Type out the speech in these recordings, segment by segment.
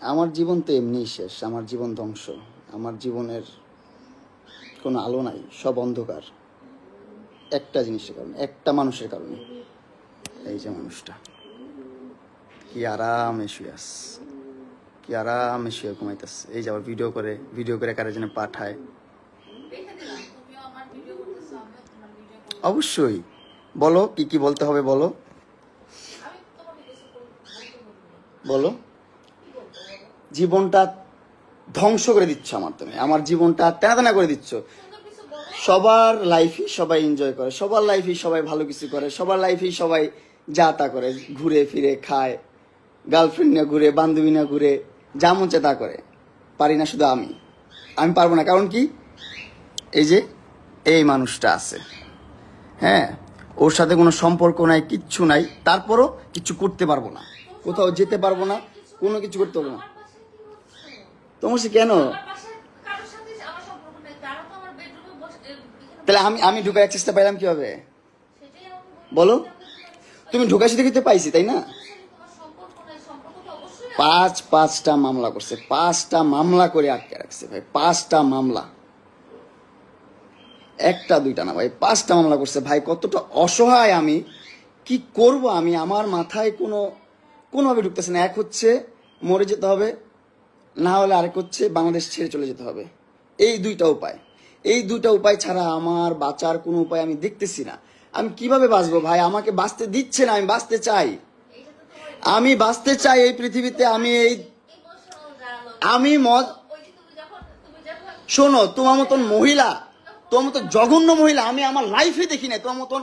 আমার জীবন তো এমনিই শেষ, আমার জীবন ধ্বংস, আমার জীবনের কোনো আলো নাই, সব অন্ধকার। একটা জিনিসের কারণে, একটা মানুষের কারণে। এই যে মানুষটা কি আরামে শুয়ে আস, কি আরামে শুয়ে ঘুমাইতেছে। এই যে আবার ভিডিও করে কারে যেন পাঠায়। অবশ্যই বলো, কি কি বলতে হবে বলো, বলো। জীবনটা ধ্বংস করে দিচ্ছ আমার, তুমি আমার জীবনটা তেনা করে দিচ্ছ। সবার লাইফই সবাই এনজয় করে, সবার লাইফই সবাই ভালো কিছু করে, সবার লাইফই সবাই যা তা করে, ঘুরে ফিরে খায়, গার্লফ্রেন্ড নিয়ে ঘুরে, বান্ধবী নিয়ে ঘুরে, যা মন চায় তা করে। পারি না শুধু আমি পারবো না। কারণ কি, এই যে এই মানুষটা আছে, হ্যাঁ, ওর সাথে কোনো সম্পর্ক নাই, কিচ্ছু নাই, তারপরও কিছু করতে পারবো না, কোথাও যেতে পারবো না, কোনো কিছু করতে পারবো না। তোমার সে কেন? তাহলে আমি ঢুকার চেষ্টা পাইলাম কিভাবে বলো? তুমি ঢুকাইছি দেখে তো পাইছি, তাই না? পাঁচটা মামলা করছে, 5টা মামলা করে আটকে রাখছে ভাই, 5টা মামলা, একটা দুইটা না ভাই, 5টা মামলা করছে ভাই। কতটা অসহায় আমি, কি করব আমি, আমার মাথায় কোনোভাবে ঢুকতেছে না। এক হচ্ছে মরে যেতে হবে, না হলে আরেক হচ্ছে বাংলাদেশ ছেড়ে চলে যেতে হবে। এই দুইটা উপায় ছাড়া আমার বাঁচার কোনো উপায় আমি দেখতেছি না। আমি কিভাবে বাঁচবো ভাই? আমাকে বাঁচতে দিচ্ছে না। আমি বাঁচতে চাই এই পৃথিবীতে। আমি শোনো, তোমার মতন মহিলা, তোমার মতো জঘন্য মহিলা আমি আমার লাইফে দেখি নাই। তোমার মতন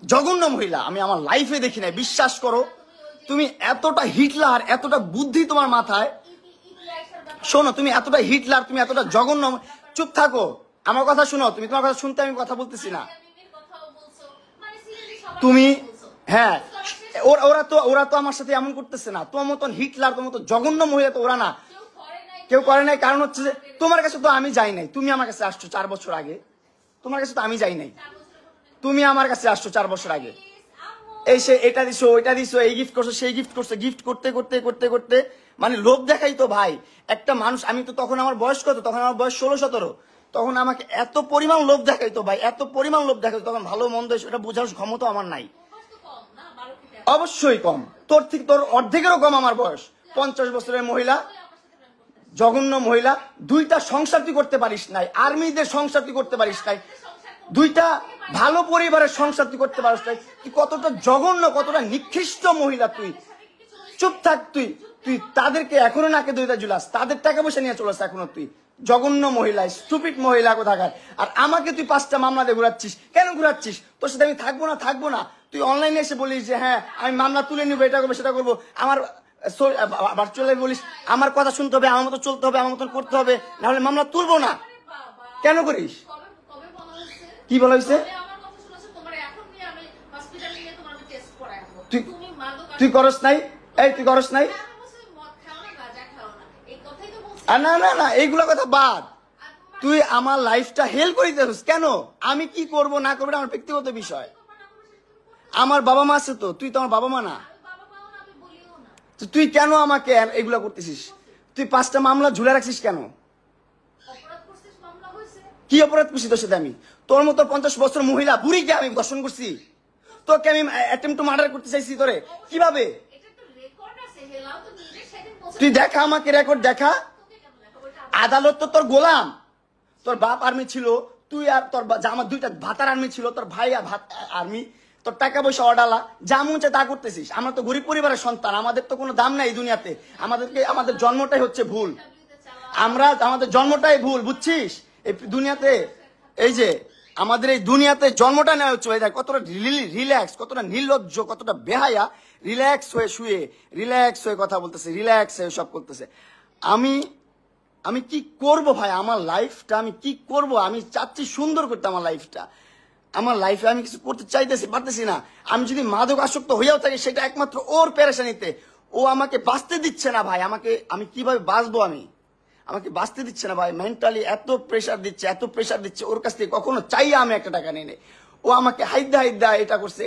জঘন্য মহিলা আমি আমার লাইফে দেখি নাই, বিশ্বাস করো। তুমি এতটা হিটলার, এতটা বুদ্ধি তোমার মাথায়। শোনো, তুমি এতটা হিটলার, তুমি এতটা জঘন্য। চুপ থাকো, আমার কথা শুনো। তুমি তোমার কথা শুনতে, আমি কথা বলতেছি না। তুমি, হ্যাঁ, ওরা তো আমার সাথে এমন করতেছে না। তোমার মতন হিটলার, তোমার মতো জঘন্য মহিলা তো ওরা না, কেউ করে নাই। কারণ হচ্ছে যে তোমার কাছে তো আমি যাই নাই, তুমি আমার কাছে আসছো 4 বছর আগে। তোমার কাছে তো আমি যাই নাই, তুমি আমার কাছে আসছো 4 বছর আগে। এই সে এটা দিছো, ওইটা দিছো, এই গিফট করছো, সেই গিফট করছো, গিফট করতে করতে করতে করতে মানে লোভ দেখাই তো ভাই একটা মানুষ। আমি তো তখন আমার বয়স কত? তখন আমার বয়স 16-17। তখন আমাকে এত পরিমাণ লোভ দেখাইতো ভাই, এত পরিমাণ লোভ দেখাইতো। তখন ভালো মন্দ সেটা বোঝার ক্ষমতা আমার নাই। অবশ্যই কম, তোর অর্ধেকেরও কম আমার বয়স। 50 বছরের মহিলা, জঘন্য মহিলা। 2টা সংসার তুই করতে পারিস নাই, আর্মিদের সংসার তুই করতে পারিস নাই, 2টা ভালো পরিবারের সংসার তুই করতে পারিস নাই। তুই কতটা জঘন্য, কতটা নিকৃষ্ট মহিলা তুই। চুপ থাক তুই। তুই তাদেরকে এখনো নাকে দইটা ঝুলাস, তাদের টাকা পয়সা নিয়ে চলে আসছে এখনো। তুই জঘন্য মহিলা, স্টুপিড মহিলা কোথাকার। আর আমাকে তুই 5টা মামলা দিয়ে ঘুরাচ্ছিস। কেন ঘুরাচ্ছিস? তোর সাথে আমি থাকবো না। তুই অনলাইনে এসে বলিস যে হ্যাঁ আমি মামলা তুলে নিবো, এটা করবো সেটা করবো। আমার ভার্চুয়ালি বলিস আমার কথা শুনতে হবে, আমার মতো চলতে হবে, আমার মতন করতে হবে, নাহলে মামলা তুলবো না। কেন করিস? কি বলা হয়েছে? তুই করস নাই? এই তুই করস নাই? না না না, এইগুলো কথা বাদ। তুই আমার লাইফটা হেল করে দিতেছিস কেন? আমি কি করব না করবো আমার ব্যক্তিগত বিষয়। আমার বাবা মা আছে তো, তুই তো আমার বাবা মা না। তুই কেন আমাকে এগুলা করতেছিস? তুই 5টা মামলা ঝুলে রাখছিস কেন? কি অপরাধ করছি তোর সাথে আমি? তোর মতো 50 বছর মহিলা বুড়িকে আমি দর্শন করছি? তোকে আমি অ্যাটেম্পট টু মার্ডার করতে চাইছি তোরে? কিভাবে? তুই দেখা, আমাকে রেকর্ড দেখা। আদালত তো তোর গোলাম। তোর বাপ আর্মি ছিল, তুই আর তোর আমার 2টা ভাতার আর্মি ছিল, তোর ভাই আর্মি। তোর টাকা পয়সা অডালা, যা মন চায় তা করতেছিস। আমরা তো গরিব পরিবারের সন্তান, আমাদের তো কোনো দাম নাই এই দুনিয়াতে। আমাদের জন্মটাই হচ্ছে ভুল। আমাদের জন্মটাই ভুল, বুঝছিস? এই দুনিয়াতে, এই যে আমাদের এই দুনিয়াতে জন্মটা নেওয়া হচ্ছে। কতটা রিল্যাক্স, কতটা নির্লজ্জ, কতটা বেহায়া, রিল্যাক্স হয়ে শুয়ে, রিল্যাক্স হয়ে কথা বলতেছে, রিল্যাক্স হয়ে সব করতেছে। আমি কি করব ভাই? আমার লাইফটা আমি কি করব? আমি চাচ্ছি সুন্দর করতে আমার লাইফটা। আমার লাইফে আমি কিছু করতে পারতেছি না। আমি যদি মাদক আসক্ত হইয়াও থাকি, সেটা একমাত্র ওর পেরেশানিতে। ও আমাকে বাঁচতে দিচ্ছে না ভাই। আমি কিভাবে বাঁচবো? আমাকে বাঁচতে দিচ্ছে না ভাই। মেন্টালি এত প্রেশার দিচ্ছে, এত প্রেশার দিচ্ছে। ওর কাছ থেকে কখনো চাইয়া আমি একটা টাকা নিয়ে নেই। ও ও আমাকে হাইদা এটা করছে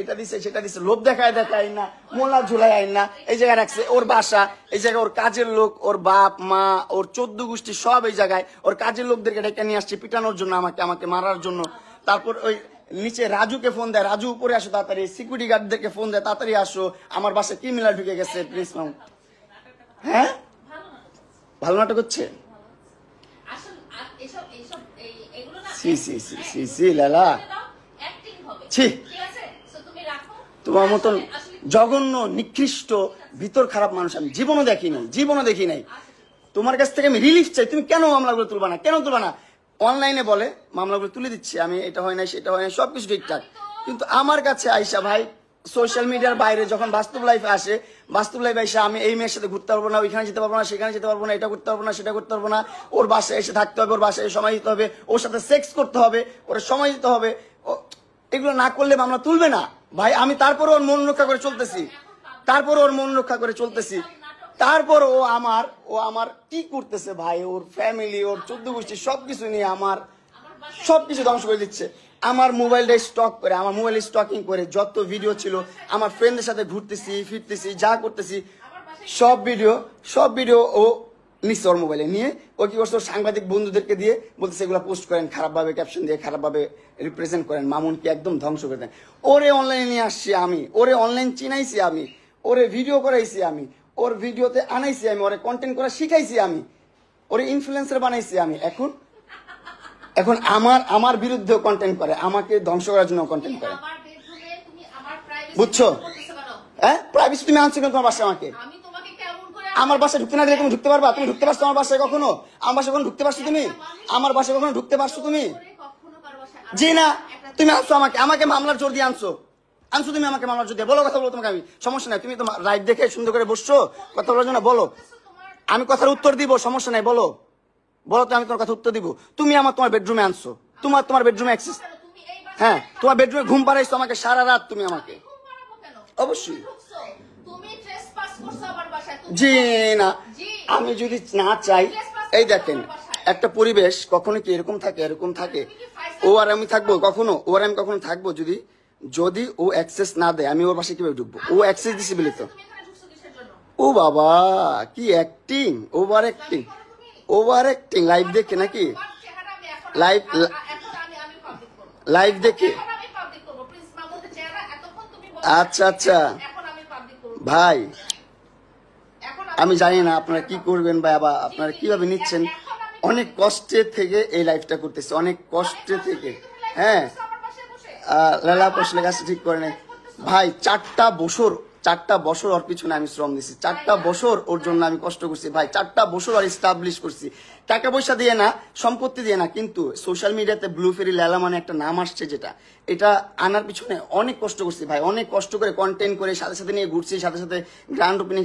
এটা দিছে সেটা দিছে, লোভ দেখায় না, মোলা ঝুলাই আইন না, এই জায়গায় রাখছে, ওর বাসা এই জায়গায়, ওর কাজের লোক, ওর বাপ মা, ওর 14 গোষ্ঠী সব এই জায়গায়, ওর কাজের লোকদেরকে ডেকে নিয়ে আসছে পিটানোর জন্য, আমাকে মারার জন্য। তারপর ওই নিচে রাজুকে ফোন দেয়, রাজু উপরে আসো তাড়াতাড়ি, সিকিউরিটি গার্ডদেরকে ফোন দেয় তাড়াতাড়ি আসো, আমার বাসায় ক্রিমিনাল ঢুকে গেছে প্রিন্স মামুন। হ্যাঁ ভালো নাটক হচ্ছে। লালা ছি, তোমার মতন জঘন্য নিকৃষ্ট ভিতর খারাপ মানুষ আমি জীবনও দেখি নাই। তোমার কাছ থেকে আমি রিলিফ চাই, তুমি কেন মামলাগুলো তুলবা না? অনলাইনে বলে মামলাগুলো তুলে দিচ্ছি আমি, এটা হয় না সেটা হয় না, সবকিছু ঠিকঠাক, কিন্তু আমার কাছে আইসা ভাই সোশ্যাল মিডিয়ার বাইরে যখন বাস্তব লাইফে আসে, আমি এই মেয়ের সাথে ঘুরতে পারবো না, ওইখানে যেতে পারবো না, সেখানে যেতে পারবো না, এটা করতে পারবো না, সেটা করতে পারবো না, ওর বাসায় এসে থাকতে হবে, ওর বাসায় সময় দিতে হবে, ওর সাথে সেক্স করতে হবে, ওর সময় দিতে হবে, এগুলো না করলে মামলা তুলবে না ভাই। আমি তারপর ওর মন রক্ষা করে চলতেছি, তারপর ও আমার কি করতেছে ভাই, ওর ফ্যামিলি, ওর 14 গোষ্ঠী সবকিছু নিয়ে আমার সবকিছু ধ্বংস করে দিচ্ছে। আমার মোবাইলটা স্টকিং করে যত ভিডিও ছিল, আমার ফ্রেন্ডদের সাথে ঘুরতেছি ফিরতেছি যা করতেছি সব ভিডিও ও নিচ্ছে ওর মোবাইলে নিয়ে। ও কি করছে, সাংবাদিক বন্ধুদেরকে দিয়ে বলতেছে এগুলো পোস্ট করেন, খারাপভাবে ক্যাপশন দিয়ে খারাপভাবে রিপ্রেজেন্ট করেন, মামুনকে একদম ধ্বংস করে দেন। ওরে অনলাইনে নিয়ে আসছি আমি, ওরে অনলাইন চিনাইছি আমি, ওরে ভিডিও করাইছি আমি, ওর ভিডিওতে আনাইছি আমি, ওরে কন্টেন্ট করা শিখাইছি আমি, ওরে ইনফ্লুয়েন্সার বানাইছি আমি। এখন আমার বিরুদ্ধে কন্টেন্ট করে, আমাকে ধ্বংস করার জন্য কন্টেন্ট করে, বুঝছো? হ্যাঁ, প্রাইভেসি তুমি আনছো কেন তোমার বাসায়? আমার বাসায় ঢুকতে না দিলে তুমি ঢুকতে পারবা? তুমি ঢুকতে পারছো আমার বাসায় কখনো? আমার বাসায় কখনো ঢুকতে পারছো তুমি? আমার বাসায় কখনো ঢুকতে পারছো তুমি? জি না, তুমি আনছো আমাকে মামলার জোর দিয়ে আনছো তুমি আমাকে মামলার জোর দিয়ে। বলো, কথা বলো, তোমাকে আমি সমস্যা নাই, তুমি তোমার রাইট দেখে সুন্দর করে বসছো কথা বলার জন্য, বলো, আমি কথার উত্তর দিব, সমস্যা নাই, বলো তো, আমি তোমার কথা উত্তর দিব। তুমি তোমার বেডরুমে আনছো, তোমার বেডরুমে অ্যাক্সেস, হ্যাঁ তোমার বেডরুমে ঘুম পাড়াইছো আমাকে সারা রাত তুমি আমাকে, অবশ্যই। জি না, আমি যদি না চাই, এই দেখেন একটা পরিবেশ কখনো কি এরকম থাকে, ও আর আমি থাকবো কখনো, থাকবো যদি ও অ্যাক্সেস না দেয়, আমি ওর বাসায় কিভাবে ঢুকবো? ও অ্যাক্সেস দিছে বলে তো। ও বাবা, কি অ্যাক্টিং, ওভার অ্যাক্টিং লাইভ দেখে নাকি? লাইভ দেখে? আচ্ছা ভাই, আমি জানি না আপনারা কি করবেন বা আপনারা কিভাবে নিচ্ছেন। অনেক কষ্টে থেকে এই লাইফটা করতেছে, অনেক কষ্টে থেকে। হ্যাঁ, লালা পশলে গাছ ঠিক করে নেই ভাই। 4টা বছর ওর পিছনে আমি শ্রম দিছি, 4টা বছর ওর জন্য আমি কষ্ট করছি ভাই, 4টা বছর আর এস্টাবলিশ করছি, টাকা পয়সা দিয়ে না, সম্পত্তি দিয়ে না, কিন্তু সোশ্যাল মিডিয়াতে ব্লু ফেরি লালা মানে একটা নাম আসছে, যেটা এটা আনার পিছনে অনেক কষ্ট করছি ভাই, অনেক কষ্ট করে কন্টেন্ট করে সাথে নিয়ে ঘুরছি, সাথে গ্র্যান্ড ওপেনিং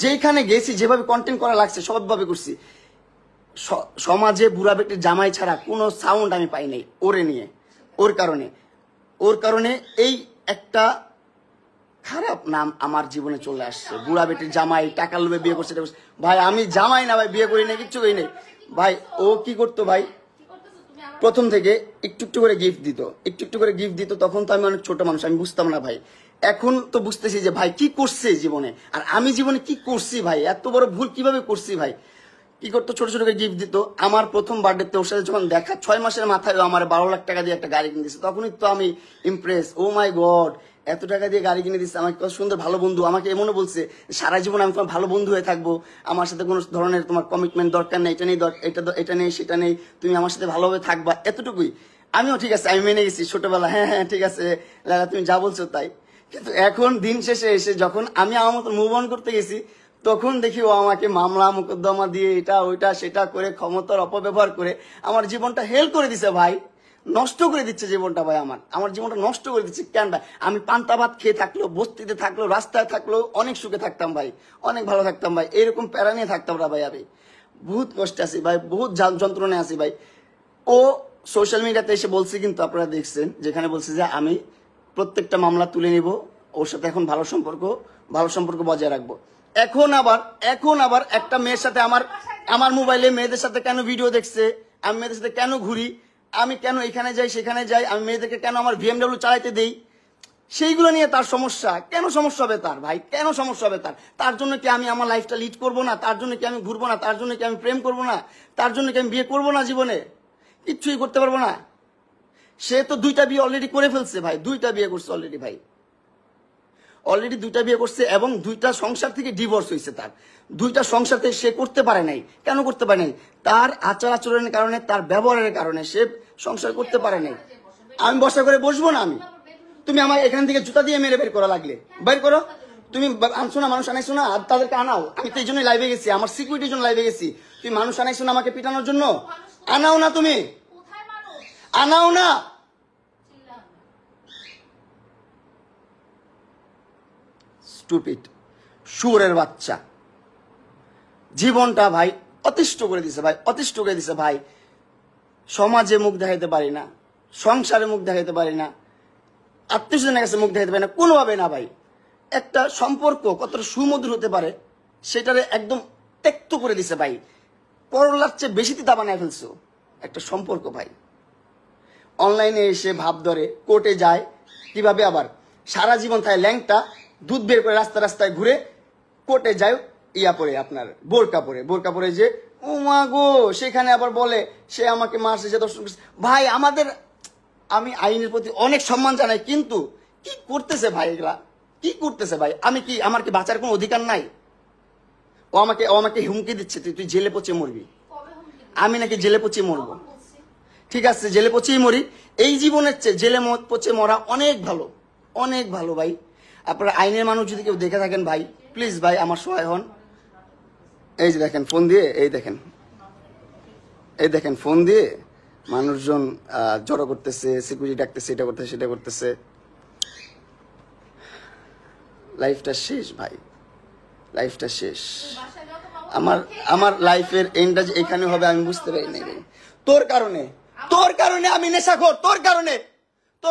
যেখানে গেছি যেভাবে কন্টেন্ট করা লাগছে সবভাবে করছি। সমাজে বুড়া বেটির জামাই ছাড়া কোনো সাউন্ড আমি পাই নাই ওরে নিয়ে। ওর কারণে এই একটা খারাপ নাম আমার জীবনে চলে আসছে। বুড়া বেটির জামাই, টাকা লোভে বিয়ে করছে ভাই। আমি জামাই না ভাই, বিয়ে করি না, কিচ্ছু করি নাই ভাই। ও কি করতো ভাই, প্রথম থেকে একটু করে গিফট দিত, তখন তো আমি অনেক ছোট মানুষ, আমি বুঝতাম না ভাই। এখন তো বুঝতেছি যে ভাই কি করছে জীবনে, আর আমি জীবনে কি করছি ভাই, এত বড় ভুল কিভাবে করছি ভাই। কি করতো, ছোট করে গিফট দিত। আমার প্রথম বার্থডেতে ওর সাথে যখন দেখা, 6 মাসের মাথায় আমার 12 লাখ টাকা দিয়ে একটা গাড়ি কিনে দিচ্ছে, তখনই তো আমি ইমপ্রেস। ও মাই গড, এত টাকা দিয়ে গাড়ি কিনে দিচ্ছে আমাকে, কত সুন্দর ভালো বন্ধু। আমাকে এমনও বলছে সারা জীবন আমি তোমার ভালো বন্ধু হয়ে থাকবো, আমার সাথে কোনো ধরনের তোমার কমিটমেন্ট দরকার নেই, এটা নেই সেটা নেই, তুমি আমার সাথে ভালোভাবে থাকবা, এতটুকুই। আমিও ঠিক আছে, আমি মেনে গেছি ছোটবেলা, হ্যাঁ ঠিক আছে লালা তুমি যা বলছো তাই। কিন্তু এখন দিন শেষে এসে যখন আমি আমার মতো মুভ অন করতে গেছি, তখন দেখি ও আমাকে মামলা মোকদ্দমা দিয়ে এটা ওইটা সেটা করে, ক্ষমতার অপব্যবহার করে আমার জীবনটা হেল করে দিছে ভাই, নষ্ট করে দিচ্ছে জীবনটা ভাই। আমার জীবনটা নষ্ট করে দিচ্ছে কেন ভাই? আমি পান্তা ভাত খেয়ে থাকলেও, বস্তিতে থাকলেও, রাস্তায় থাকলেও অনেক সুখে থাকতাম ভাই, অনেক ভালো থাকতাম ভাই। এরকম প্যারা নিয়ে থাকতাম না ভাই, আমি বহুত কষ্টে আছি ভাই, বহুত যন্ত্রণায় আছি ভাই। ও সোশ্যাল মিডিয়াতে এসে বলছে, কিন্তু আপনারা দেখছেন, যেখানে বলছে যে আমি প্রত্যেকটা মামলা তুলে নিব, ওর সাথে এখন ভালো সম্পর্ক বজায় রাখবো। এখন আবার একটা মেয়ের সাথে আমার মোবাইলে মেয়েদের সাথে কেন ভিডিও দেখছে, আমি মেয়েদের সাথে কেন ঘুরি, আমি কেন এখানে যাই সেখানে যাই, আমি মেয়েদেরকে কেন আমার বিএমডব্লিউ চালাইতে দেই, সেইগুলো নিয়ে তার সমস্যা। কেন সমস্যা হবে তার ভাই, কেন সমস্যা হবে তার? তার জন্য কি আমি আমার লাইফটা লিড করবো না? তার জন্য কি আমি ঘুরবো না? তার জন্য কি আমি প্রেম করবো না? তার জন্য কি আমি বিয়ে করবো না? জীবনে কিচ্ছুই করতে পারবো না। সে তো 2টা বিয়ে অলরেডি করে ফেলছে ভাই, 2টা বিয়ে করছে অলরেডি ভাই, অলরেডি 2টা বিয়ে করছে এবং 2টা সংসার থেকে ডিভোর্স হয়েছে তার। 2টা সংসার থেকে সে করতে পারে নাই। কেন করতে পারে নাই? তার আচার আচরণের কারণে, তার ব্যবহারের কারণে সে সংসার করতে পারে নাই। আমি বসা করে বসবো না আমি? তুমি আমার এখান থেকে জুতা দিয়ে মেরে বের করা লাগলে বের করো। তুমি আনছো না, মানুষ আনাইছো না, তাদেরকে আনাও। আমি তো এই জন্যই লাইভে গেছি, আমার সিকিউরিটির জন্য লাইভে গেছি। তুমি মানুষ আনাইছো না আমাকে পিটানোর জন্য? আনাও না, তুমি আনাও না। স্টুপিড শুয়োরের বাচ্চা, জীবনটা ভাই অতিষ্ঠ করে দিছে ভাই, অতিষ্ঠ করে দিছে ভাই। সমাজে মুখ দেখাইতে পারি না, সংসারে মুখ দেখাইতে পারি না, আত্মীয় স্বজনের কাছে মুখ দেখাইতে পারি না, কোনোভাবে না ভাই। একটা সম্পর্ক কতটা সুমধুর হতে পারে সেটারে একদম ত্যক্ত করে দিছে ভাই। করলার চেয়ে বেশি তিতা বানায় ফেলছো একটা সম্পর্ক ভাই। অনলাইনে এসে ভাব ধরে, কোর্টে যায়, কিভাবে আবার সারা জীবন থাকে ল্যাংটা, দুধ বের করে রাস্তা রাস্তায় ঘুরে, কোর্টে যায় ইয়া পরে, আপনার বোরকা পরে, বোরকা পরে যে ও মা গো, সেখানে আবার বলে সে আমাকে মারছে, সে দর্শন করছে। ভাই আমাদের, আমি আইনের প্রতি অনেক সম্মান জানাই, কিন্তু কি করতেছে ভাই এগুলা, কি করতেছে ভাই? আমি কি, আমার কি বাঁচার কোনো অধিকার নাই? ও আমাকে হুমকি দিচ্ছে, তুই জেলে পচে মরবি। আমি নাকি জেলে পচে মরবো? ঠিক আছে, জেলে পচেই মরি। এই জীবনের চেয়ে জেলে পচে মরা অনেক ভালো, অনেক ভালো ভাই। আপনারা আইনের মানুষ যদি কেউ দেখে থাকেন ভাই, প্লিজ ভাই আমার সহায় হন। এই যে দেখেন ফোন দিয়ে, এই দেখেন ফোন দিয়ে মানুষজন জড়ো করতেছে, সিকিউরিটি ডাকতেছে, এটা করতেছে, সেটা করতেছে। লাইফটা শেষ ভাই, লাইফটা শেষ। আমার লাইফের এন্ডটা যে এখানে হবে আমি বুঝতে পারি নাই ভাই। তোর কারণে আমি নেশাখোর, তোর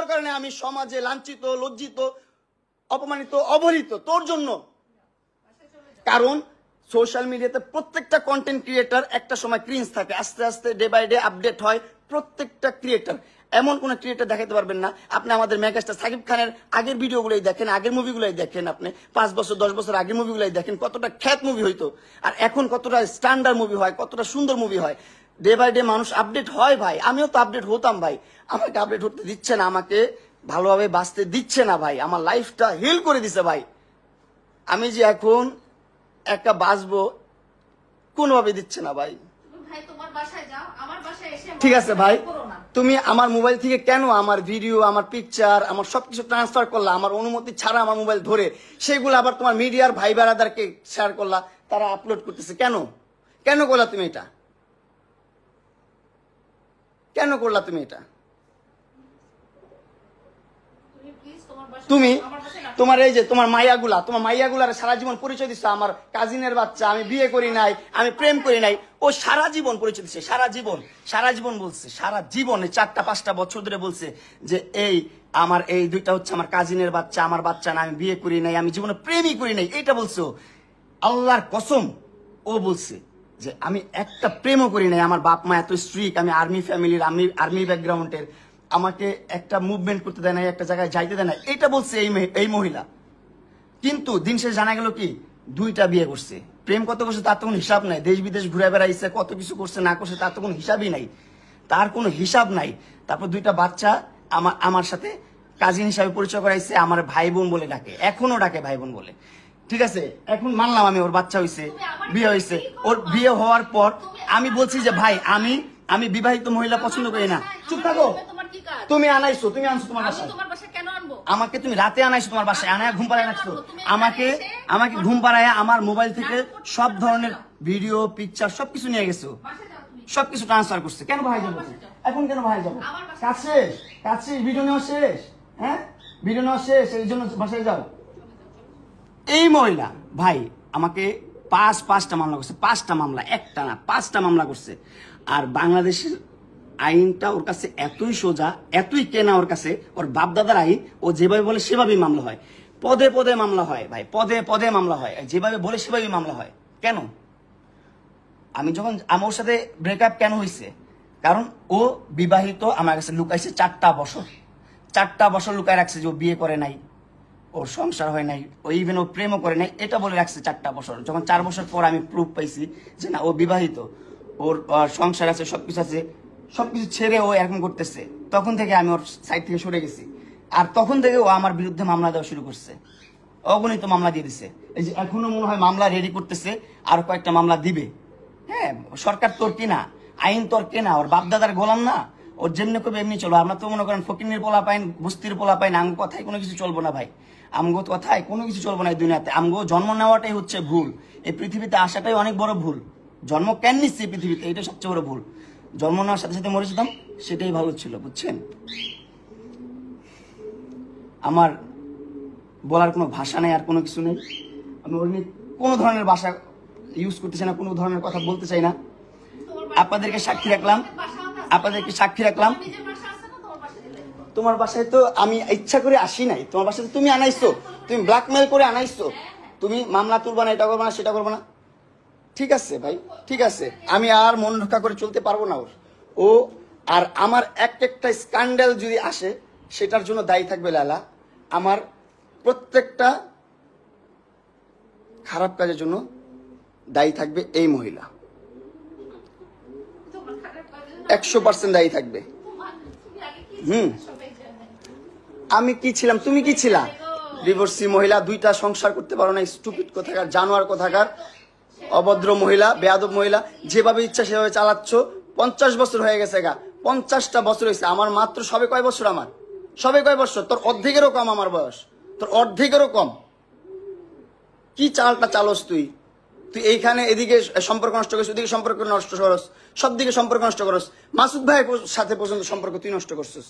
কারণে আমি সমাজে লাঞ্ছিত, লজ্জিত, অপমানিত, অবহেলিত, তোর জন্য। কারণ সোশ্যাল মিডিয়াতে প্রত্যেকটা কন্টেন্ট ক্রিয়েটার একটা সময় ক্রিঞ্জ থাকে, আস্তে আস্তে ডে বাই ডে আপডেট হয় প্রত্যেকটা ক্রিয়েটার। এমন কোন ক্রিয়েটার দেখাতে পারবেন না আপনি আমাদের মেগাস্টার সাকিব খানের আগের ভিডিওগুলোই দেখেন, আগের মুভিগুলোই দেখেন, আপনি 5 বছর 10 বছর আগের মুভিগুলোই দেখেন, কতটা খ্যাত মুভি হইতো, আর এখন কতটা স্ট্যান্ডার্ড মুভি হয়, কতটা সুন্দর মুভি হয়। ডে বাই ডে মানুষ আপডেট হয় ভাই, আমিও তো আপডেট হতাম ভাই। আমাকে আপডেট হতে দিচ্ছে না, আমাকে ভালোভাবে বাঁচতে দিচ্ছে না ভাই, আমার লাইফটা হেল করে দিছে ভাই। আমি যে এখন একটা বাঁচবো কোনোভাবে দিচ্ছে না ভাই। ঠিক আছে ভাই, তুমি আমার মোবাইল থেকে কেন আমার ভিডিও, আমার পিকচার, আমার সবকিছু ট্রান্সফার করলা আমার অনুমতি ছাড়া, আমার মোবাইল ধরে, সেগুলো আবার তোমার মিডিয়ার ভাই বেড়াদারকে শেয়ার করলা, তারা আপলোড করতেছে? কেন কেন করলা তুমি এটা? কেন করলা তুমি এটা? তুমি তোমার এই যে তোমার মাইয়াগুলার সারা জীবন পরিচয় দিচ্ছে আমার কাজিনের বাচ্চা, আমি বিয়ে করি নাই, আমি প্রেম করি নাই। ও সারা জীবন পরিচয় দিচ্ছে, সারা জীবন বলছে, সারা জীবনে 4-5টা বছর ধরে বলছে যে আমার এই 2টা হচ্ছে আমার কাজিনের বাচ্চা, আমার বাচ্চা না, আমি বিয়ে করি নাই, আমি জীবনে প্রেমই করি নাই। এটা বলছো, আল্লাহর কসম ও বলছে যে আমি একটা প্রেমও করি নাই, আমার বাপ মা এত স্ট্রিক্ট, আমি আর্মি ফ্যামিলির, আর্মি ব্যাকগ্রাউন্ডের, আমাকে একটা মুভমেন্ট করতে দেয় না, একটা জায়গায় যাইতে দেয় না, এটা বলছে এই মহিলা। কিন্তু দিন শেষে জানা গেল কি 2টা বিয়ে করছে, প্রেম কত করছে তার তো কোনো হিসাব নাই, দেশ বিদেশ ঘুরে বেড়াইছে, কত কিছু করছে না করছে তার তো কোনো হিসাবই নাই, তার কোনো হিসাব নাই। তারপর 2টা বাচ্চা আমার সাথে কাজিন হিসাবে পরিচয় করাইছে, আমার ভাই বোন বলে ডাকে, এখনো ডাকে ভাই বোন বলে। ঠিক আছে, এখন মানলাম আমি ওর বাচ্চা হয়েছে, বিয়ে হয়েছে, ওর বিয়ে হওয়ার পর আমি বলছি যে ভাই আমি বিবাহিত মহিলা পছন্দ করি না। চুপ থাকো, তুমি আনাইছো, তুমি আনছো তোমার বাসায়, আমাকে তুমি রাতে আনাইছো তোমার বাসায়, আনায় ঘুম পাড়ায় রাখছো, আমাকে ঘুম পাড়ায় আমার মোবাইল থেকে সব ধরনের ভিডিও পিকচার সবকিছু নিয়ে গেছো, সবকিছু ট্রান্সফার করছে। কেন ভাই যাবো এখন, কেন ভাই যাবো? কাজ শেষ, ভিডিও নেওয়া শেষ, হ্যাঁ ভিডিও নেওয়া শেষ, এই জন্য বাসায় যাও। এই মহিলা ভাই আমাকে 5টা মামলা করছে, 5টা মামলা, একটা না 5টা মামলা করছে। আর বাংলাদেশের আইনটা ওর কাছে এতই সোজা, এতই কেনা ওর কাছে, ওর বাপ দাদার আইন, ও যেভাবে বলে সেভাবেই মামলা হয়, পদে পদে মামলা হয় ভাই, পদে পদে মামলা হয়, যেভাবে বলে সেভাবেই মামলা হয়। কেন? আমি যখন আমার সাথে ব্রেকআপ কেন হয়েছে, কারণ ও বিবাহিত, আমার কাছে লুকাইছে 4টা বছর। 4টা বছর লুকায় রাখছে যে ও বিয়ে করে নাই, ওর সংসার হয় নাই, ও ইভেন ও প্রেমও করে নাই, এটা বলে রাখছে 4টা বছর। যখন 4 বছর পর আমি প্রুফ পাইছি যে না ও বিবাহিত, ওর সংসার আছে, সবকিছু আছে, সবকিছু ছেড়ে ও এরকম করতেছে, তখন থেকে আমি ওর সাইড থেকে সরে গেছি। আর তখন থেকে ও আমার বিরুদ্ধে মামলা দেওয়া শুরু করছে, অগণিত মামলা দিয়ে দিছে। এই যে এখনো মনে হয় মামলা রেডি করতেছে, আর কয়েকটা মামলা দিবে। হ্যাঁ, সরকার তোর কিনা, আইন তোর কেনা, ওর বাপদাদার গোলাম না, ওর যেমনি করবে এমনি চলবো। আমরা তো মনে করেন ফকিনের পোলা পাইন, বস্তির পোলা পাইন, আমগো কথায় কোনো কিছু চলবো না ভাই, আমগো কথায় কোনো কিছু চলবো না এই দুনিয়াতে। আমগো জন্ম নেওয়াটাই হচ্ছে ভুল, এই পৃথিবীতে আসাটাই অনেক বড় ভুল। জন্ম কেন নিচ্ছে এই পৃথিবীতে, এটা সবচেয়ে বড় ভুল। জন্ম নেওয়ার সাথে সাথে মরে যেতাম, সেটাই ভালো ছিল, বুঝছেন? আমার বলার কোনো ভাষা নেই, আর কোনো কিছু নেই। আমি ওর নিয়ে কোনো ধরনের ভাষা ইউজ করতে চাই না, কোনো ধরনের কথা বলতে চাই না। আপনাদেরকে সাক্ষী রাখলাম, আপনাদেরকে সাক্ষী রাখলাম। তোমার বাসায় তো আমি ইচ্ছা করে আসি নাই, তোমার বাসায় তুমি আনাইছো, তুমি ব্ল্যাকমেল করে আনাইছো। তুমি মামলা তুলবা না, এটা করবো না, সেটা করবো না। ঠিক আছে ভাই, ঠিক আছে, আমি আর মন রক্ষা করে চলতে পারবো না ওর। ও আর আমার একটা স্ক্যান্ডাল যদি আসে, সেটার জন্য দায়ী থাকবে লালা। আমার প্রত্যেকটা খারাপ কাজের জন্য দায়ী থাকবে এই মহিলা, 100% দায়ী থাকবে। আমি কি ছিলাম, তুমি কি ছিলা? ডিভোর্সি মহিলা, 2টা সংসার করতে পারো না, স্টুপিড কোথাকার, জানোয়ার কোথাকার, অভদ্র মহিলা, বেয়াদব মহিলা। যেভাবে ইচ্ছা সেভাবে চালাচ্ছ। 50 বছর হয়ে গেছে গা, 50টা বছর হয়েছে। আমার মাত্র সবে কয় বছর, আমার সবে কয় বছর? তোর অর্ধেকেরও কম আমার বয়স, তোর অর্ধেকেরও কম। কি চালটা চালস তুই? তুই এইখানে এদিকে সম্পর্ক নষ্ট করিস, ওদিকে সম্পর্ক নষ্ট করস, সব দিকে সম্পর্ক নষ্ট করস। মাসুদ ভাইয়ের সাথে পর্যন্ত সম্পর্ক তুই নষ্ট করছিস।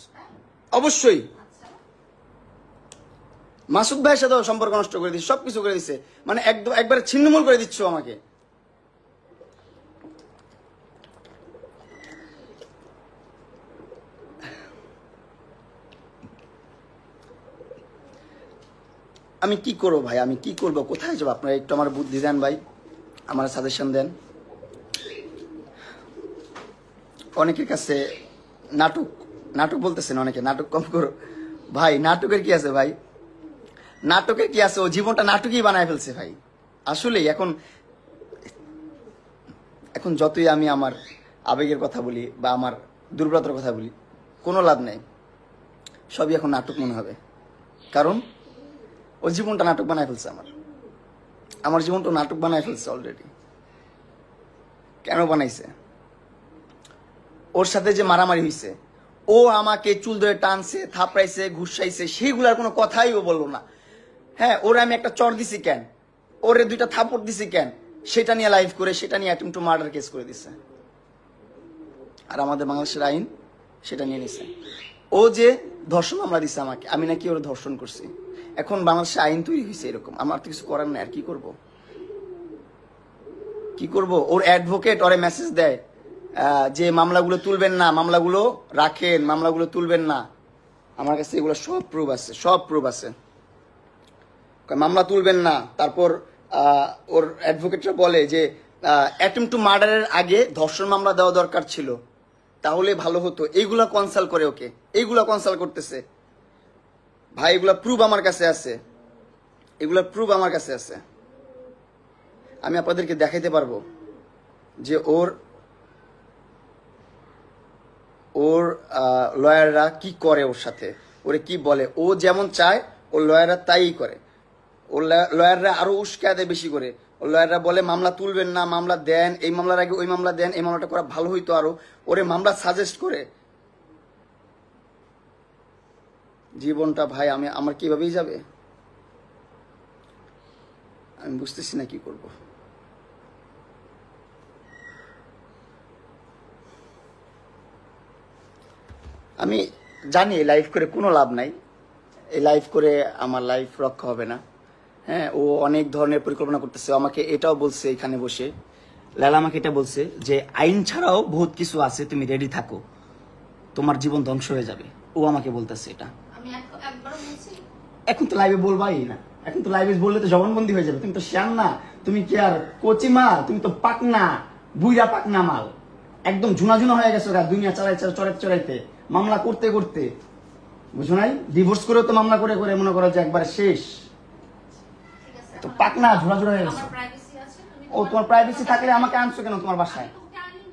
অবশ্যই মাসুদ ভাইয়ের সাথে সম্পর্ক নষ্ট করে দিচ্ছে, সবকিছু করে দিচ্ছে, মানে একবারে ছিন্নমূল করে দিচ্ছ আমাকে। আমি কি করবো ভাই, আমি কি করবো, কোথায় যাবো? আপনারা একটু আমার বুদ্ধি দেন ভাই, আমার সাজেশন দেন। অনেকের কাছে নাটক নাটক বলতেছেন, অনেকে নাটক কম করো ভাই। নাটকের কি আছে ভাই, নাটকের কি আছে? ও জীবনটা নাটকই বানায় ফেলছে ভাই। আসলেই এখন এখন যতই আমি আমার আবেগের কথা বলি বা আমার দুর্বলতার কথা বলি, কোনো লাভ নেই, সবই এখন নাটক মনে হবে। কারণ ওর জীবনটা নাটক বানায় ফেলছে, আমার জীবনটা নাটক বানায় ফেলছে অলরেডি। কেন বানাইছে? ওর সাথে যে মারামারি হয়েছে, ও আমাকে চুল ধরে টানছে, থাপড়াইছে, ঘুষাইছে, সেইগুলার কোনো কথাই ও বললো না। হ্যাঁ, ওরে আমি একটা চর দিছি কেন, ওরে 2টা থাপড় দিছি কেন, সেটা নিয়ে লাইভ করে, সেটা নিয়ে অ্যাটেম্পট টু মার্ডার কেস করে দিছে। আর আমাদের বাংলাদেশের আইন সেটা নিয়ে নিছে। ও যে ধর্ষণ মামলা দিছে আমাকে, আমি নাকি ওর ধর্ষণ করছি। এখন বাংলাদেশে আইন তৈরি হয়েছে এরকম, আমার তো কিছু করার নাই। আর কি করব, কি করব? ওর অ্যাডভোকেট ওরে মেসেজ দেয় যে মামলাগুলো তুলবেন না, মামলাগুলো রাখেন, মামলাগুলো তুলবেন না। আমার কাছে এগুলো সব প্রুফ আছে, সব প্রুফ আছে। মামলা তুলবেন না। তারপর ওর অ্যাডভোকেটরা বলে যে অ্যাটেম্পট টু মার্ডারের আগে ধর্ষণ মামলা দেওয়া দরকার ছিল, তাহলে ভালো হতো। এইগুলা কনসাল্ট করে ওকে, এইগুলা কনসাল্ট করতেছে ভাই। এগুলা প্রুফ আমার কাছে আছে, এগুলা প্রুফ আমার কাছে আছে। আমি আপনাদেরকে দেখাইতে পারবো যে ওর লয়াররা কি করে ওর সাথে, ওরে কি বলে। ও যেমন চায় ওর লয়াররা তাই করে। ওর লয়াররা আরো উস্কায় দেয় বেশি করে। ওর লয়াররা বলে মামলা তুলবেন না, মামলা দেন, এই মামলার আগে ওই মামলা দেন, এই মামলাটা করা ভালো হইতো আরো। ওরে মামলা সাজেস্ট করে। জীবনটা ভাই আমার কিভাবেই যাবে, আমি বুঝতেছি না কি করব। আমি জানি এই লাইফ করে কোনো লাভ নাই, এই লাইফ করে আমার লাইফ রক্ষা হবে না। হ্যাঁ, ও অনেক ধরনের পরিকল্পনা করতেছে। আমাকে এটাও বলছে এখানে বসে, লালা আমাকে এটা বলছে যে আইন ছাড়াও বহুত কিছু আছে, তুমি রেডি থাকো, তোমার জীবন ধ্বংস হয়ে যাবে। ও আমাকে বলতেছে এটা। এখন তো লাইভে বলবাই না, এখন তো লাইভে বললে তো জবানবন্দি হয়ে যাবে। তুমি তো শ্যান না, তুমি কি আর কচি মাল, তুমি তো পাকনা, বুইরা পাকনা মাল। একদম ঝুনা হয়ে গেছে ওরা, দুনিয়া চড়াইতে মামলা করতে করতে, বুঝো নাই? ডিভোর্স করেও তো মামলা করে করে মনে করো যে একবারে শেষ। তো পাকনা ঝুড়া হয়ে গেছে। ও তোমার প্রাইভেসি থাকলে আমাকে আনছো কেন তোমার বাসায়?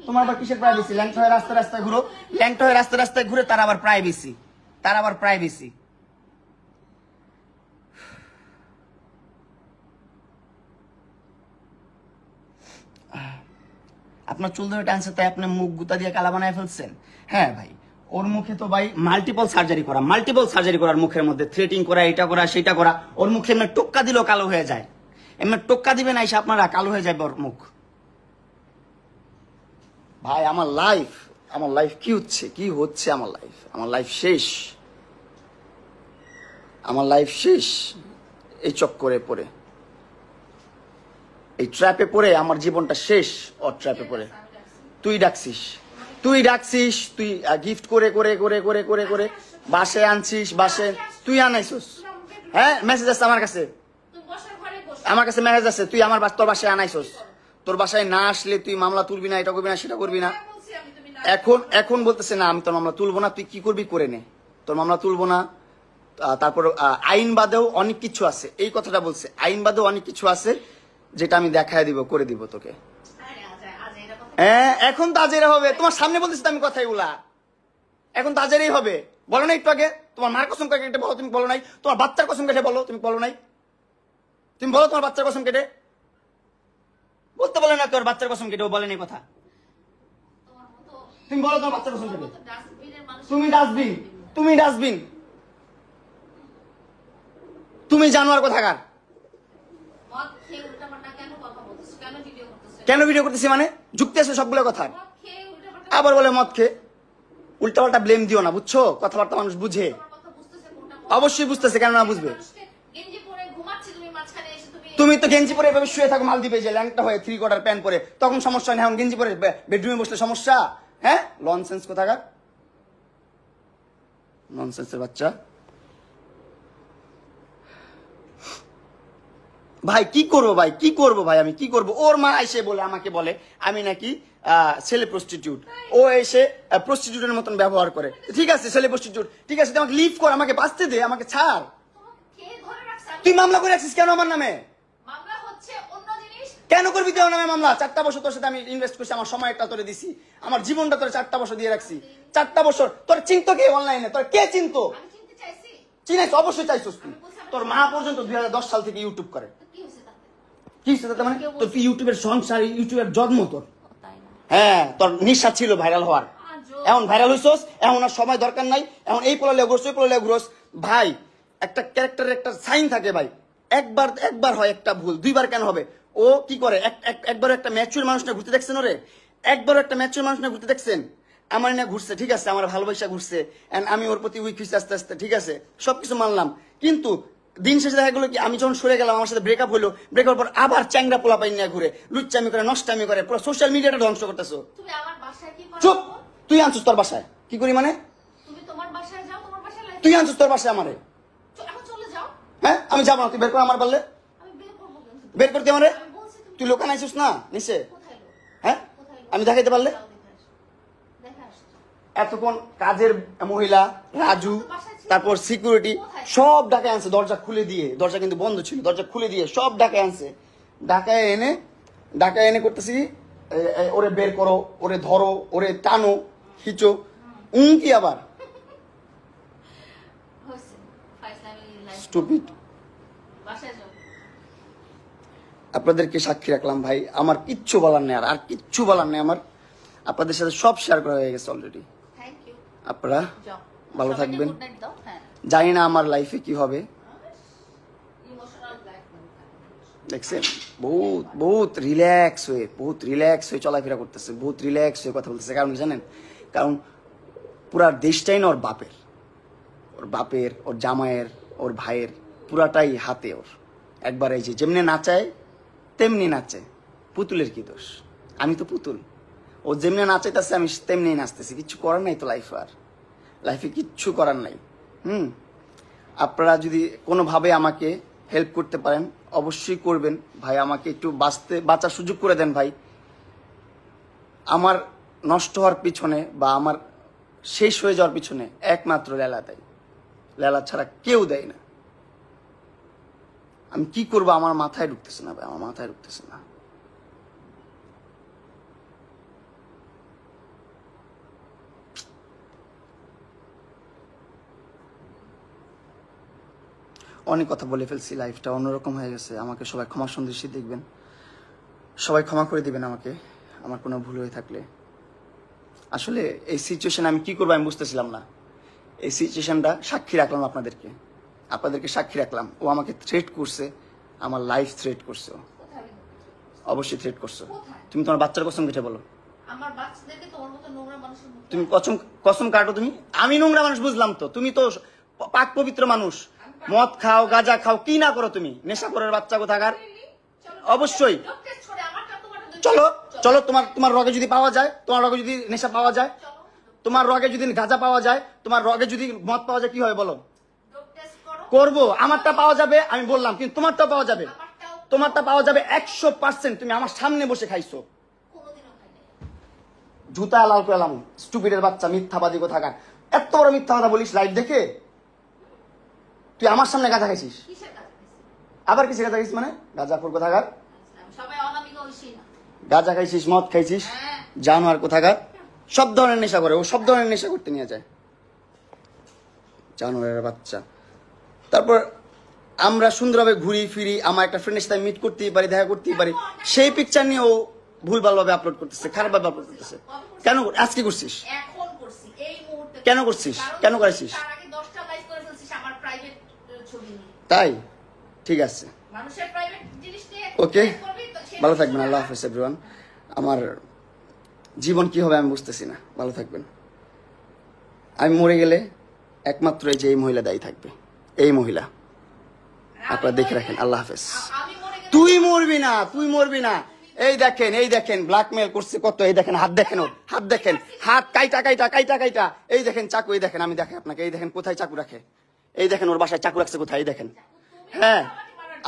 তোমার আবার কিসের প্রাইভেসি? ল্যাংটা হয়ে রাস্তায় ঘুরো, ল্যাংটা হয়ে রাস্তায় ঘুরে তার আবার প্রাইভেসি। আপনার চুল ধরে টানছে তাই আপনি মুখ গুতা দিয়ে কালা বানায় ফেলছেন? হ্যাঁ ভাই, ওর মুখে তো ভাই মাল্টিপল সার্জারি করার মুখের মধ্যে থ্রেটিং করা, এটা করা সেটা করা। ওর মুখে এমনি টোক্কা দিলেও কালো হয়ে যায়। এমনি টোক্কা দিবেন আইসা আপনারা, কালো হয়ে যাবে ওর মুখ। ভাই আমার লাইফ কি হচ্ছে আমার লাইফ শেষ এই চক্করে পড়ে, এই ট্র্যাপে পড়ে আমার জীবনটা শেষ। ওর ট্র্যাপে পড়ে তুই ডাকছিস, তুই গিফট করে করে করে করে করে করে বাসায় আনছিস, বাসায় তুই আনাইছিস। হ্যাঁ, মেসেজ আছে আমার কাছে মেসেজ আছে, তুই আমার তোর বাসায় আনাইছিস। তোর বাসায় না আসলে তুই মামলা তুলবি না, এটা করবি না, সেটা করবি না। এখন বলতেছে না আমি তোর মামলা তুলবো না, তুই কি করবি করে নে, তোর মামলা তুলবো না। তারপর আইন বাদেও অনেক কিছু আছে, এই কথাটা বলছে, আইন বাদেও অনেক কিছু আছে যেটা আমি দেখায় দিব, করে দিব তোকে। হ্যাঁ, এখন তো আজেরা হবে। তোমার সামনে বলতেছি আমি কথা এগুলা, এখন তো আজেরাই হবে। বলো না একটু আগে তোমার মার কসম কেটে বলো, তুমি বলো নাই? তোমার বাচ্চার কসম কেটে বলো, তুমি বলো নাই? তুমি বলো তোমার বাচ্চার কসম কেটে। বলতে বলে না তোর বাচ্চার কসম কেটে, ও বলেনি কথা। তুমি বলো তোমার বাচ্চার কসম কেটে। তুমি ডাস্টবিন, তুমি জানোয়ার কোথাকার। কেন ভিডিও করতেছি মানে যুক্তি আছে সবগুলো কথা। আবার বলে মদ খেয়ে, উল্টাপাল্টা ব্লেম দিও না, বুঝছো? কথাবার্তা মানুষ বুঝে, অবশ্যই বুঝতেছে, কেন না বুঝবে? তুমি তো গেঞ্জি পরে এভাবে শুয়ে থাকো মালদ্বীপে, যে ল্যাংটা হয়ে 3/4 প্যান্ট পরে, তখন সমস্যা নেই। এখন গেঞ্জি পরে বেডরুমে বসলে সমস্যা? হ্যাঁ, লনসেন্স কোথাকার, ননসেন্সের বাচ্চা। ভাই কি করবো ভাই, আমি কি করবো? ওর মা এসে আমাকে বলে আমি নাকি ছেলে প্রস্টিটিউট। ও এসে প্রস্টিটিউটের মতন ব্যবহার করে। ঠিক আছে, ছেলে প্রস্টিটিউট, ঠিক আছে, আমাকে লিভ কর, আমাকে বাঁচতে দে, আমাকে ছাড়। তুই মামলা করে রাখছিস কেন আমার নামে? কেন করবি তুই আমার নামে মামলা? 4টা বছর তোর সাথে আমি ইনভেস্ট করছি, আমার সময়টা তোরে দিছি, আমার জীবনটা তোরে 4টা বছর দিয়ে রাখছি। 4টা বছর তোর চিনতো কে অনলাইনে? তোর কে চিনতো? চিনাইছ, অবশ্যই চাইছিস তুই। তোর মা পর্যন্ত 2010 সাল থেকে ইউটিউব করে। কি হচ্ছে তাতে? মানে তোর কি ইউটিউবের সংসার, ইউটিউবের জন্ম তোর? হ্যাঁ, তোর নিশা ছিল ভাইরাল হওয়ার, এখন ভাইরাল হইছস, এখন আর সময় দরকার নাই, এখন এই পোলালে ঘুরছ, ওই পোলালে ঘুরস। ভাই একটা ক্যারেক্টারের একটা সাইন থাকে ভাই, একবার হয় একটা ভুল, 2বার কেন হবে? ও কি করে, একবার একটা ম্যাচুর মানুষ না ঘুরতে দেখছেন? ওরে একবার একটা ম্যাচুর মানুষ না ঘুরতে দেখছেন? আমার না ঘুরছে, ঠিক আছে, আমার ভালোবাসা ঘুরছে, আমি ওর প্রতি উইক হয়েছি আস্তে আস্তে, ঠিক আছে, সবকিছু মানলাম। কিন্তু দিন শেষে দেখা গেলো কি, আমি যখন সরে গেলাম, আমার সাথে ব্রেকআপ হলো, ব্রেকআপ পর আবার চ্যাংরা পোলা পাই নিয়ে ঘুরে, লুচ্চামি করে, নষ্টামি করে, পুরো সোশ্যাল মিডিয়াটা ধ্বংস করতেছো। চুপ, তুই আনছিস তোর বাসায়? কি করি মানে? তুই আনছিস তোর বাসায় আমারে? হ্যাঁ, আমি যাবো না, তুই বের করে আমার বললে বের করতে আমারে। তুই লোকান আইছিস না নিচে? হ্যাঁ, আমি দেখাইতে পারলে। এতক্ষণ কাজের মহিলা রাজু, তারপর সিকিউরিটি সব ঢাকায় আনছে, দরজা খুলে দিয়ে, দরজা কিন্তু বন্ধ ছিল, দরজা খুলে দিয়ে সব ঢাকায় আনছে। ঢাকায় এনে করতেছি, ওরে বের করো, ওরে ধরো, ওরে টানো, খিচো, কি আবার স্টুপিড। আপনাদেরকে সাক্ষী রাখলাম ভাই, আমার কিচ্ছু বলার নেই, আর কিচ্ছু বলার নেই আমার। আপনাদের সাথে সব শেয়ার করা হয়ে গেছে অলরেডি। আপনারা ভালো থাকবেন। জানি না আমার লাইফে কি হবে, দেখছেন বহুত রিল্যাক্স হয়ে চলাফেরা করতেছে, বহুত রিল্যাক্স হয়ে কথা বলতেছে। কারণ জানেন, কারণ পুরা দেশটাই না ওর বাপের, ওর জামাইয়ের, ওর ভাইয়ের, পুরাটাই হাতে ওর। একবার এই যে যেমনি নাচায় তেমনি নাচে, পুতুলের কি দোষ? আমি তো পুতুল, ও যেমনি নাচাইতেছে আমি তেমনি নাচতেছি, কিচ্ছু করার নাই তো লাইফে কিচ্ছু করার নাই। আপনারা যদি কোনোভাবে আমাকে হেল্প করতে পারেন অবশ্যই করবেন ভাই, আমাকে একটু বাঁচার সুযোগ করে দেন ভাই। আমার নষ্ট হওয়ার পিছনে বা আমার শেষ হয়ে যাওয়ার পিছনে একমাত্র লেলা দেয়। লেলা ছাড়া কেউ দেয় না। আমি কি করবো আমার মাথায় ঢুকতেছে না ভাই, আমার মাথায় ঢুকতেছে না। অনেক কথা বলে ফেলছি, লাইফটা অন্যরকম হয়ে গেছে। আমাকে সবাই ক্ষমা সন্দেশী দেখবেন, সবাই ক্ষমা করে দিবেন আমাকে আমার কোনো ভুল হয়ে থাকলে। আসলে এই সিচুয়েশন আমি কি করবো আমি বুঝতেছিলাম না। এই সিচুয়েশনটা সাক্ষী রাখলাম আপনাদেরকে সাক্ষী রাখলাম। ও আমাকে থ্রেট করছে, আমার লাইফ থ্রেট করছে। অবশ্যই থ্রেট করছো। তুমি তোমার বাচ্চার কসম কেটে বলো। তুমি কসম কাটো তুমি। আমি নোংরা মানুষ বুঝলাম তো, তুমি তো পাক পবিত্র মানুষ। মদ খাও, গাঁজা খাও, কি না করো তুমি, নেশা করার বাচ্চা কোথাকার। অবশ্যই চলো চলো, তোমার রগে যদি পাওয়া যায়, তোমার রগে যদি নেশা পাওয়া যায়, তোমার রগে যদি গাঁজা পাওয়া যায়, তোমার রগে যদি মদ পাওয়া যায়, কি হয় বলো? করবো। আমারটা পাওয়া যাবে আমি বললাম, কিন্তু তোমারটা পাওয়া যাবে, তোমারটা পাওয়া যাবে 100%। তুমি আমার সামনে বসে খাইছো। জুতা লাল পেলাম, স্টুপিডের বাচ্চা, মিথ্যাবাদী কোথাকার। এত বড় মিথ্যা কথা বলিস লাইভ দেখে। তুই আমার সামনে গাঁজা খাইছিস, আবার কিসে গাঁজা খাইছিস? মানে গাঁজাখোর কোথাকার। গাঁজা খাইছিস, মদ খাইছিস, জানোয়ার কোথাকার। সব ধরনের নেশা করে ও, সব ধরনের নেশা করতে নিয়ে যায়, জানোয়ারের বাচ্চা। তারপর আমরা সুন্দরভাবে ঘুরি ফিরি, আমার একটা ফ্রেন্ডের সাথে মিট করতেই পারি, দেখা করতেই পারি, সেই পিকচার নিয়ে ও ভুলভালভাবে আপলোড করতেছে, খারাপভাবে আপলোড করতেছে। কেন আজকে করছিস? কেন করছিস? কেন করেছিস? তাই ঠিক আছে, ওকে, ভালো থাকবেন। আল্লাহ হাফেজ এভরিওয়ান। আমার জীবন কি হবে আমি বুঝতেছি না। ভালো থাকবেন। আমি মরে গেলে একমাত্র এই যে এই মহিলা দায়ী থাকবে, এই মহিলা। আপনারা দেখে রাখেন। আল্লাহ হাফেজ। তুই মরবি না, তুই মরবি না। এই দেখেন, এই দেখেন ব্ল্যাকমেল করছে কত। এই দেখেন হাত, দেখেন ওর হাত, দেখেন হাত কাইটা কাইটা কাইটা কাইটা। এই দেখেন চাকু, এই দেখেন, আমি দেখে আপনাকে, এই দেখেন কোথায় চাকু রাখে। এই দেখেন ওর বাসায় চাকু রাখছে কোথায়, এই দেখেন। হ্যাঁ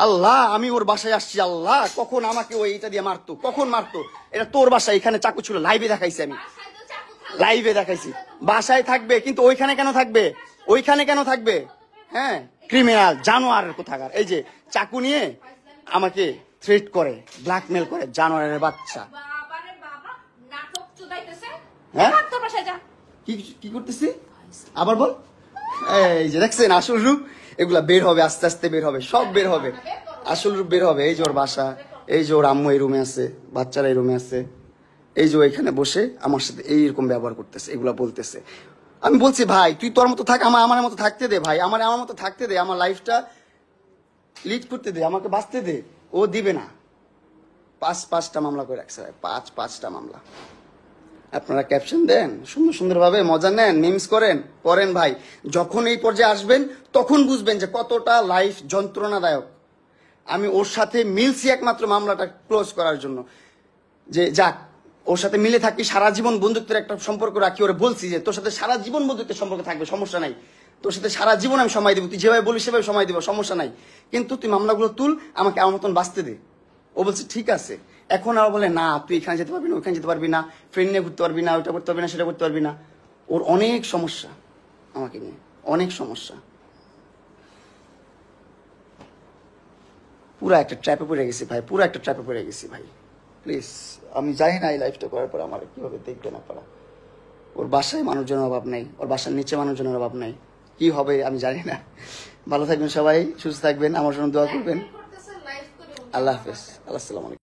আল্লাহ, আমি ওর বাসায় আসছি। আল্লাহ, কখন আমাকে ওই এটা দিয়ে মারতো, কখন মারতো। এটা তোর বাসায়, এখানে চাকু ছিল, লাইভে দেখাইছি আমি, লাইভে দেখাইছি। বাসায় থাকবে কিন্তু ওইখানে কেন থাকবে? ওইখানে কেন থাকবে? হ্যাঁ, ক্রিমিনাল, জানোয়ার কোথাকার। এই যে চাকু নিয়ে আমাকে থ্রেট করে, ব্ল্যাকমেল করে, জানোয়ারের বাচ্চা। হ্যাঁ কি করতেছি আবার বল। এই যে দেখছেন আসল রূপ, এগুলা বের হবে, আস্তে আস্তে বের হবে, সব বের হবে, আসল রূপ বের হবে। এই যে ওর বাসা, এই যে ওর আম্মু এই রুমে আছে, বাচ্চারা এই রুমে আছে, এই যে এখানে বসে আমার সাথে এইরকম ব্যবহার করতেছে, এগুলা বলতেছে। আমি বলছি ভাই তুই তোর মতো থাক, আমার মতো থাকতে দে ভাই, আমার মতো থাকতে দে, আমার লাইফটা লিড করতে দে, আমাকে বাঁচতে দে। ও দিবে না। পাঁচটা মামলা করে রাখছে ভাই, পাঁচটা মামলা। আপনারা ক্যাপশন দেন, সুন্দরভাবে মজা নেন, মিমস করেন ভাই। যখন এই পর্যায়ে আসবেন তখন বুঝবেন যে কতটা লাইফ যন্ত্রণাদায়ক। আমি ওর সাথে মিলছি একমাত্র মামলাটা ক্লোজ করার জন্য, যে যাক ওর সাথে মিলে থাকি, সারা জীবন বন্ধুত্বের একটা সম্পর্ক রাখি। ওরা বলছি যে তোর সাথে সারা জীবন বন্ধুত্বের সম্পর্ক থাকবে, সমস্যা নাই, তোর সাথে সারা জীবন আমি সময় দেবো, তুই যেভাবে বলিস সেভাবে সময় দেবো, সমস্যা নাই, কিন্তু তুই মামলাগুলো তুল, আমাকে আমার মতন বাঁচতে দে। ও বলছে ঠিক আছে। এখন আর বলে না তুই এখানে যেতে পারবি না, ওইখানে যেতে পারবি না, ফ্রেন্ড নিয়ে ঘুরতে পারবি না, ওইটা করতে পারবি না, সেটা করতে পারবি না। ওর অনেক সমস্যা আমাকে নিয়ে, অনেক সমস্যা। পুরা একটা ট্র্যাপে পড়ে গেছি ভাই, পুরা একটা ট্র্যাপে পড়ে গেছি ভাই। প্লিজ, আমি জানি না এই লাইফটা করার পর আমার কিভাবে দেখবে না পারা। ওর বাসায় মানুষজনের অভাব নাই, ওর বাসার নিচে মানুষজনের অভাব নাই, কি হবে আমি জানি না। ভালো থাকবেন সবাই, সুস্থ থাকবেন, আমার জন্য দোয়া করবেন। আল্লাহ হাফেজ। আসসালামু আলাইকুম।